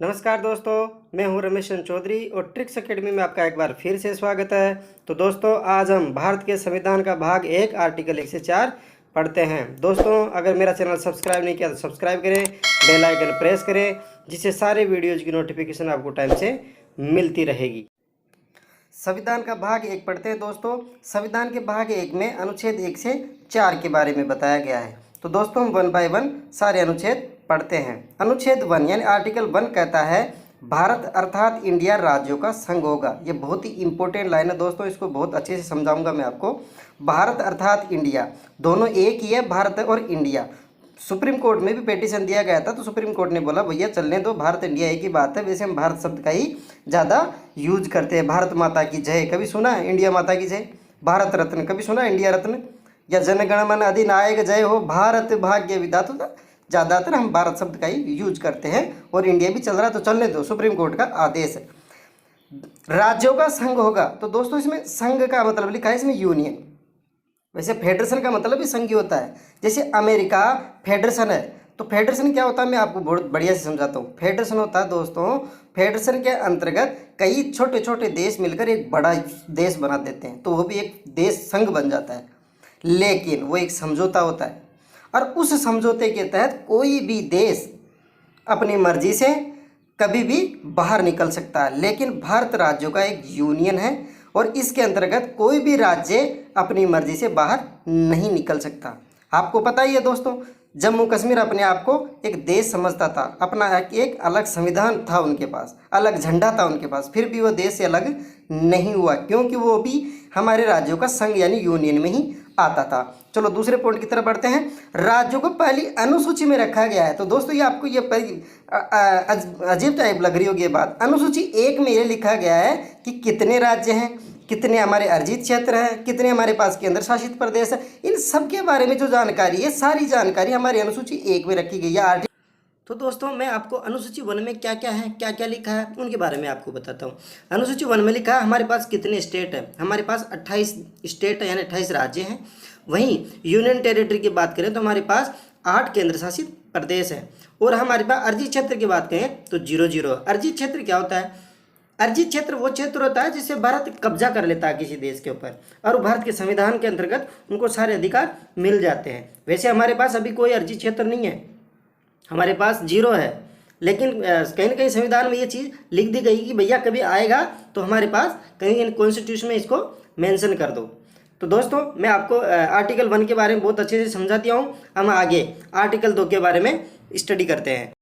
नमस्कार दोस्तों, मैं हूं रमेश चंद्र चौधरी और ट्रिक्स एकेडमी में आपका एक बार फिर से स्वागत है। तो दोस्तों, आज हम भारत के संविधान का भाग 1 आर्टिकल 1 से 4 पढ़ते हैं। दोस्तों, अगर मेरा चैनल सब्सक्राइब नहीं किया तो सब्सक्राइब करें, बेल आइकन प्रेस करें, जिससे सारे वीडियोज़ की नोटिफिकेशन आपको टाइम से मिलती रहेगी। संविधान का भाग 1 पढ़ते हैं दोस्तों। संविधान के भाग 1 में अनुच्छेद 1 से 4 के बारे में बताया गया है। तो दोस्तों, हम 1 बाय 1 सारे अनुच्छेद पढ़ते हैं। अनुच्छेद 1 यानी आर्टिकल 1 कहता है भारत अर्थात इंडिया राज्यों का संघ होगा। ये बहुत ही इंपॉर्टेंट लाइन है दोस्तों, इसको बहुत अच्छे से समझाऊंगा मैं आपको। भारत अर्थात इंडिया, दोनों एक ही है, भारत और इंडिया। सुप्रीम कोर्ट में भी पिटीशन दिया गया था, तो सुप्रीम कोर्ट ने बोला भैया चलने दो, भारत इंडिया एक ही बात है। वैसे हम भारत शब्द का ही ज़्यादा यूज करते हैं। भारत माता की जय कभी सुना है? इंडिया माता की जय। भारत रत्न कभी सुना है? इंडिया रत्न। या जनगण मन अधिनायक जय हो, भारत भाग्य विधाता। ज़्यादातर हम भारत शब्द का ही यूज करते हैं, और इंडिया भी चल रहा है तो चलने दो, सुप्रीम कोर्ट का आदेश है। राज्यों का संघ होगा, तो दोस्तों इसमें संघ का मतलब लिखा है इसमें यूनियन। वैसे फेडरेशन का मतलब भी संघ ही होता है। जैसे अमेरिका फेडरेशन है, तो फेडरेशन क्या होता है मैं आपको बहुत बढ़िया से समझाता हूँ। फेडरेशन होता है दोस्तों, फेडरेशन के अंतर्गत कई छोटे छोटे देश मिलकर एक बड़ा देश बना देते हैं, तो वो भी एक देश संघ बन जाता है। लेकिन वो एक समझौता होता है, और उस समझौते के तहत कोई भी देश अपनी मर्जी से कभी भी बाहर निकल सकता है। लेकिन भारत राज्यों का एक यूनियन है, और इसके अंतर्गत कोई भी राज्य अपनी मर्जी से बाहर नहीं निकल सकता। आपको पता ही है दोस्तों, जम्मू कश्मीर अपने आप को एक देश समझता था, अपना एक अलग संविधान था उनके पास, अलग झंडा था उनके पास, फिर भी वो देश से अलग नहीं हुआ, क्योंकि वो भी हमारे राज्यों का संघ यानी यूनियन में ही आता था। चलो दूसरे पॉइंट की तरफ बढ़ते हैं। राज्यों को पहली अनुसूची में रखा गया है। तो दोस्तों ये आपको ये अजीब टाइप लग रही होगी ये बात। अनुसूची 1 में ये लिखा गया है कि कितने राज्य हैं, कितने हमारे अर्जित क्षेत्र हैं, कितने हमारे पास केंद्र शासित प्रदेश है। इन सब के बारे में जो जानकारी है, सारी जानकारी हमारी अनुसूची 1 में रखी गई है। तो दोस्तों, मैं आपको अनुसूची 1 में क्या क्या है, क्या क्या लिखा है, उनके बारे में आपको बताता हूँ। अनुसूची 1 में लिखा है हमारे पास कितने स्टेट है। हमारे पास 28 स्टेट है, यानी 28 राज्य हैं। वहीं यूनियन टेरिटरी की बात करें तो हमारे पास 8 केंद्र शासित प्रदेश है। और हमारे पास अर्जित क्षेत्र की बात करें तो 0 अर्जित क्षेत्र क्या होता है? अर्जित क्षेत्र वो क्षेत्र होता है जिससे भारत कब्जा कर लेता है किसी देश के ऊपर, और भारत के संविधान के अंतर्गत उनको सारे अधिकार मिल जाते हैं। वैसे हमारे पास अभी कोई अर्जित क्षेत्र नहीं है, हमारे पास 0 है। लेकिन कहीं ना कहीं संविधान में ये चीज़ लिख दी गई कि भैया कभी आएगा तो हमारे पास कहीं कॉन्स्टिट्यूशन में इसको मेंशन कर दो। तो दोस्तों, मैं आपको आर्टिकल 1 के बारे में बहुत अच्छे से समझा दिया हूँ। हम आगे आर्टिकल 2 के बारे में स्टडी करते हैं।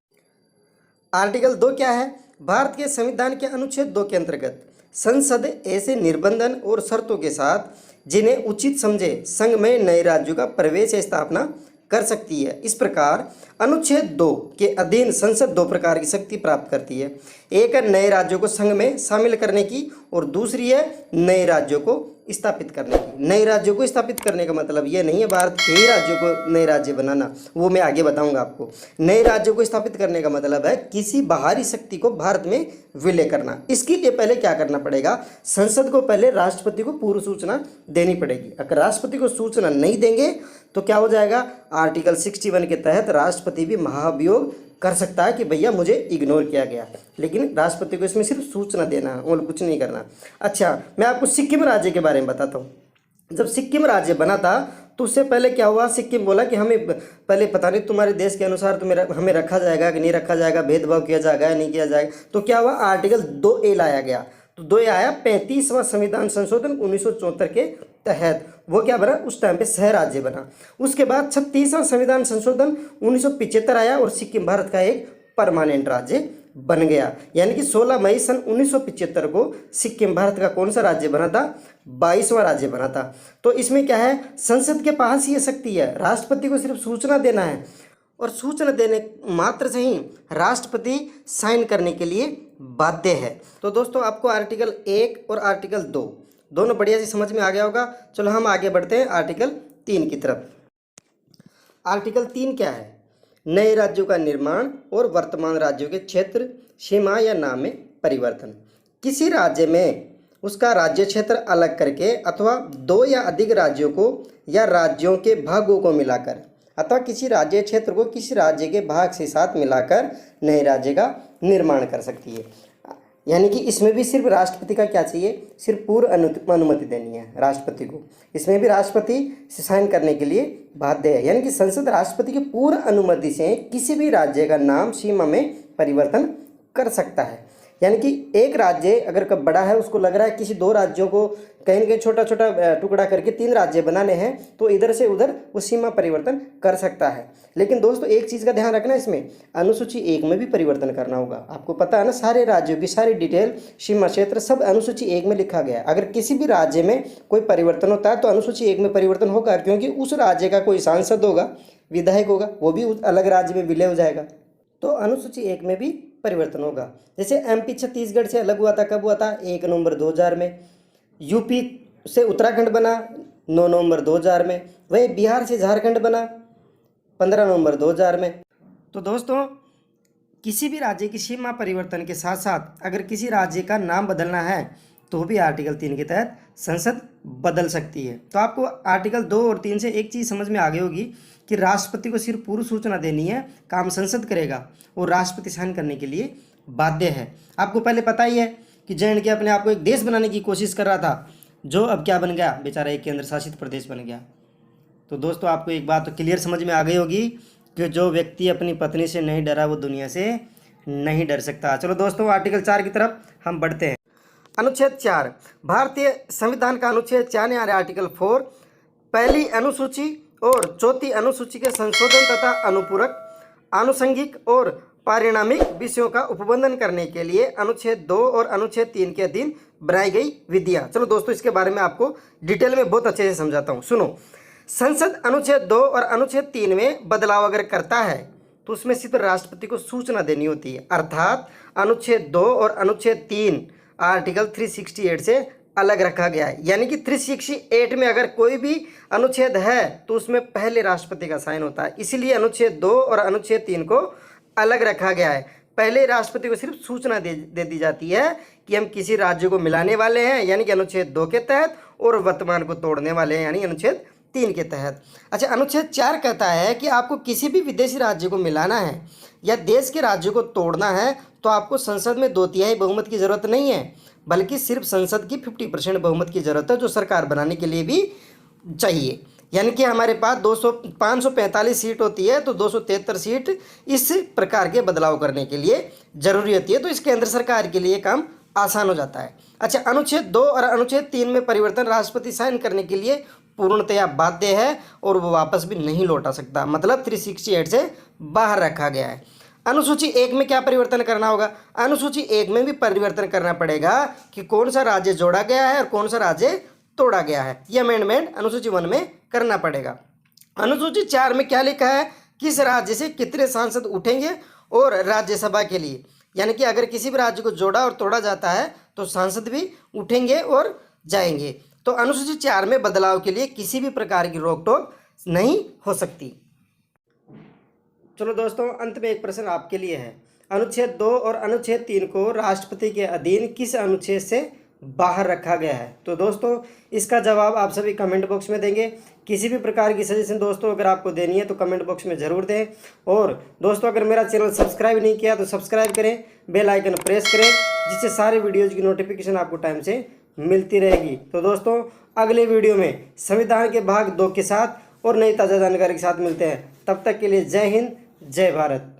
आर्टिकल 2 क्या है? भारत के संविधान के अनुच्छेद 2 के अंतर्गत संसद ऐसे निर्बंधन और शर्तों के साथ जिन्हें उचित समझे संघ में नए राज्यों का प्रवेश या स्थापना कर सकती है। इस प्रकार अनुच्छेद 2 के अधीन संसद 2 प्रकार की शक्ति प्राप्त करती है। एक है नए राज्यों को संघ में शामिल करने की, और दूसरी है नए राज्यों को स्थापित करने की। नए राज्यों को स्थापित करने का मतलब ये नहीं है भारत के ही राज्यों को नए राज्य बनाना, वो मैं आगे बताऊंगा आपको। नए राज्यों को स्थापित करने का मतलब है किसी बाहरी शक्ति को भारत में विलय करना। इसके लिए पहले क्या करना पड़ेगा? संसद को पहले राष्ट्रपति को पूर्व सूचना देनी पड़ेगी। अगर राष्ट्रपति को सूचना नहीं देंगे तो क्या हो जाएगा? आर्टिकल 61 के तहत राष्ट्रपति भी महाभियोग कर सकता है कि भैया मुझे इग्नोर किया गया, लेकिन राष्ट्रपति को इसमें सिर्फ सूचना देना है और कुछ नहीं करना। अच्छा, मैं आपको सिक्किम राज्य के बारे में बताता हूँ। जब सिक्किम राज्य बना था तो उससे पहले क्या हुआ? सिक्किम बोला कि हमें पहले पता नहीं तुम्हारे देश के अनुसार हमें रखा जाएगा कि नहीं रखा जाएगा, भेदभाव किया जाएगा या नहीं किया जाएगा। तो क्या हुआ? आर्टिकल 2A लाया गया। तो 2A आया 35वां संविधान संशोधन 1974 के तहत। वो क्या बना? उस टाइम पे सह राज्य बना। उसके बाद 36वां संविधान संशोधन 1975 आया, और सिक्किम भारत का एक परमानेंट राज्य बन गया। यानी कि 16 मई सन 1975 को सिक्किम भारत का कौन सा राज्य बना था? 22वां राज्य बना था। तो इसमें क्या है? संसद के पास ये शक्ति है, राष्ट्रपति को सिर्फ सूचना देना है, और सूचना देने मात्र से ही राष्ट्रपति साइन करने के लिए बाध्य है। तो दोस्तों, आपको आर्टिकल 1 और आर्टिकल 2 दोनों बढ़िया से समझ में आ गया होगा। चलो हम आगे बढ़ते हैं आर्टिकल 3 की तरफ। आर्टिकल 3 क्या है? नए राज्यों का निर्माण और वर्तमान राज्यों के क्षेत्र, सीमा या नाम में परिवर्तन। किसी राज्य में उसका राज्य क्षेत्र अलग करके अथवा 2 या अधिक राज्यों को या राज्यों के भागों को मिलाकर अथवा किसी राज्य क्षेत्र को किसी राज्य के भाग से साथ मिलाकर नए राज्य का निर्माण कर सकती है। यानी कि इसमें भी सिर्फ राष्ट्रपति का क्या चाहिए, सिर्फ पूर्व अनुमति देनी है राष्ट्रपति को। इसमें भी राष्ट्रपति से साइन करने के लिए बाध्य है। यानी कि संसद राष्ट्रपति की पूर्व अनुमति से किसी भी राज्य का नाम सीमा में परिवर्तन कर सकता है। यानी कि एक राज्य अगर कब बड़ा है, उसको लग रहा है किसी दो राज्यों को कहीं ना कहीं छोटा छोटा टुकड़ा करके 3 राज्य बनाने हैं, तो इधर से उधर वो सीमा परिवर्तन कर सकता है। लेकिन दोस्तों एक चीज़ का ध्यान रखना, इसमें अनुसूची 1 में भी परिवर्तन करना होगा। आपको पता है ना, सारे राज्यों की सारी डिटेल, सीमा क्षेत्र सब अनुसूची 1 में लिखा गया है। अगर किसी भी राज्य में कोई परिवर्तन होता है तो अनुसूची 1 में परिवर्तन होगा, क्योंकि उस राज्य का कोई सांसद होगा, विधायक होगा, वो भी अलग राज्य में विलय हो जाएगा, तो अनुसूची 1 में भी परिवर्तन होगा। जैसे एमपी छत्तीसगढ़ से अलग हुआ था, कब हुआ था, 1 नवंबर 2000 में। यूपी से उत्तराखंड बना 9 नवंबर 2000 में। वही बिहार से झारखंड बना 15 नवंबर 2000 में। तो दोस्तों किसी भी राज्य की सीमा परिवर्तन के साथ साथ अगर किसी राज्य का नाम बदलना है तो भी आर्टिकल 3 के तहत संसद बदल सकती है। तो आपको आर्टिकल 2 और 3 से एक चीज़ समझ में आ गई होगी कि राष्ट्रपति को सिर्फ पूर्व सूचना देनी है, काम संसद करेगा और राष्ट्रपति साइन करने के लिए बाध्य है। आपको पहले पता ही है कि जे.एंड.के अपने आप को एक देश बनाने की कोशिश कर रहा था, जो अब क्या बन गया, बेचारा एक केंद्र शासित प्रदेश बन गया। तो दोस्तों आपको एक बात तो क्लियर समझ में आ गई होगी कि जो व्यक्ति अपनी पत्नी से नहीं डरा वो दुनिया से नहीं डर सकता। चलो दोस्तों आर्टिकल 4 की तरफ हम बढ़ते हैं। अनुच्छेद 4, भारतीय संविधान का अनुच्छेद 4 यानी आर्टिकल 4 पहली अनुसूची और चौथी अनुसूची के संशोधन तथा अनुपूरक, आनुषंगिक और पारिणामिक विषयों का उपबंधन करने के लिए अनुच्छेद 2 और अनुच्छेद 3 के अधीन बनाई गई विधियां। चलो दोस्तों इसके बारे में आपको डिटेल में बहुत अच्छे से समझाता हूं, सुनो। संसद अनुच्छेद 2 और अनुच्छेद 3 में बदलाव अगर करता है तो उसमें सिर्फ राष्ट्रपति को सूचना देनी होती है। अर्थात अनुच्छेद 2 और अनुच्छेद 3 आर्टिकल 368 से अलग रखा गया है। यानी कि 368 में अगर कोई भी अनुच्छेद है तो उसमें पहले राष्ट्रपति का साइन होता है। इसीलिए अनुच्छेद 2 और अनुच्छेद 3 को अलग रखा गया है। पहले राष्ट्रपति को सिर्फ सूचना दे दी जाती है कि हम किसी राज्य को मिलाने वाले हैं, यानी कि अनुच्छेद 2 के तहत, और वर्तमान को तोड़ने वाले हैं, यानी अनुच्छेद 3 के तहत। अच्छा, अनुच्छेद 4 कहता है कि आपको किसी भी विदेशी राज्य को मिलाना है या देश के राज्य को तोड़ना है तो आपको संसद में 2/3 बहुमत की जरूरत नहीं है, बल्कि सिर्फ संसद की 50% बहुमत की जरूरत है, जो सरकार बनाने के लिए भी चाहिए। यानी कि हमारे पास 545 सीट होती है तो 273 सीट इस प्रकार के बदलाव करने के लिए जरूरी होती है। तो इस केंद्र सरकार के लिए काम आसान हो जाता है। अच्छा, अनुच्छेद 2 और अनुच्छेद 3 में परिवर्तन राष्ट्रपति साइन करने के लिए पूर्णतया बाध्य है और वो वापस भी नहीं लौटा सकता, मतलब 368 से बाहर रखा गया है। अनुसूची 1 में क्या परिवर्तन करना होगा? अनुसूची 1 में भी परिवर्तन करना पड़ेगा कि कौन सा राज्य जोड़ा गया है और कौन सा राज्य तोड़ा गया है। यह अमेंडमेंट अनुसूची 1 में करना पड़ेगा। अनुसूची 4 में क्या लिखा है? किस राज्य से कितने सांसद उठेंगे और राज्यसभा के लिए, यानी कि अगर किसी भी राज्य को जोड़ा और तोड़ा जाता है तो सांसद भी उठेंगे और जाएंगे। तो अनुसूची 4 में बदलाव के लिए किसी भी प्रकार की रोक टोक नहीं हो सकती। चलो दोस्तों, अंत में एक प्रश्न आपके लिए है। अनुच्छेद 2 और अनुच्छेद 3 को राष्ट्रपति के अधीन किस अनुच्छेद से बाहर रखा गया है? तो दोस्तों इसका जवाब आप सभी कमेंट बॉक्स में देंगे। किसी भी प्रकार की सजेशन दोस्तों अगर आपको देनी है तो कमेंट बॉक्स में ज़रूर दें। और दोस्तों अगर मेरा चैनल सब्सक्राइब नहीं किया तो सब्सक्राइब करें, बेल आइकन प्रेस करें, जिससे सारे वीडियोज़ की नोटिफिकेशन आपको टाइम से मिलती रहेगी। तो दोस्तों अगले वीडियो में संविधान के भाग 2 के साथ और नई ताज़ा जानकारी के साथ मिलते हैं। तब तक के लिए जय हिंद, जय भारत।